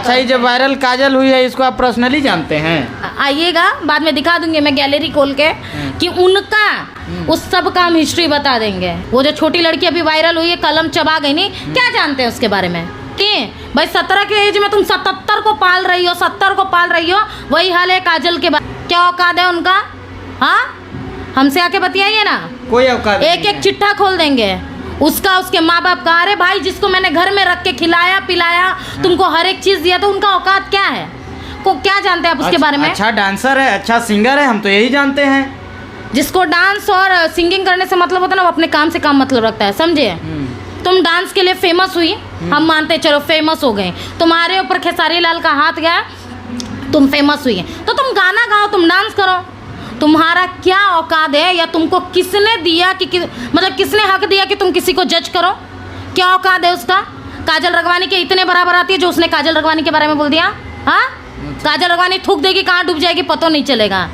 अच्छा, ये जो वायरल काजल हुई है इसको आप पर्सनली जानते हैं? आइएगा, बाद में दिखा दूंगी मैं गैलरी खोल के कि उनका उस सब का हम हिस्ट्री बता देंगे। वो जो छोटी लड़की अभी वायरल हुई है, कलम चबा गई, नहीं क्या जानते हैं उसके बारे में? कि भाई 17 के एज में तुम 77 को पाल रही हो, 70 को पाल रही हो, वही हाल है काजल के बाद। क्या औकात है उनका? हाँ, हमसे आके बतियाइए ना, कोई औकात एक एक चिट्ठा खोल देंगे उसका, उसके माँ बाप का। अरे भाई, जिसको मैंने घर में रख के खिलाया पिलाया, तुमको हर एक चीज दिया, तो उनका औकात क्या है? को क्या जानते हैं आप उसके बारे में? अच्छा डांसर है, अच्छा सिंगर है, हम तो यही जानते हैं। जिसको डांस और सिंगिंग करने से मतलब होता है ना, वो अपने काम से काम मतलब रखता है, समझे? तुम डांस के लिए फेमस हुई, हम मानते चलो फेमस हो गए, तुम्हारे ऊपर खेसारी लाल का हाथ गया, तुम फेमस हुई, तो तुम गाना गाओ, तुम डांस करो। तुम्हारा क्या औकात है, या तुमको किसने दिया कि मतलब किसने हक दिया कि तुम किसी को जज करो? क्या औकात है उसका? काजल रगवानी के इतने बराबर आती है जो उसने काजल रगवानी के बारे में बोल दिया। हाँ, काजल रगवानी थूक देगी, कहाँ डूब जाएगी पता नहीं चलेगा।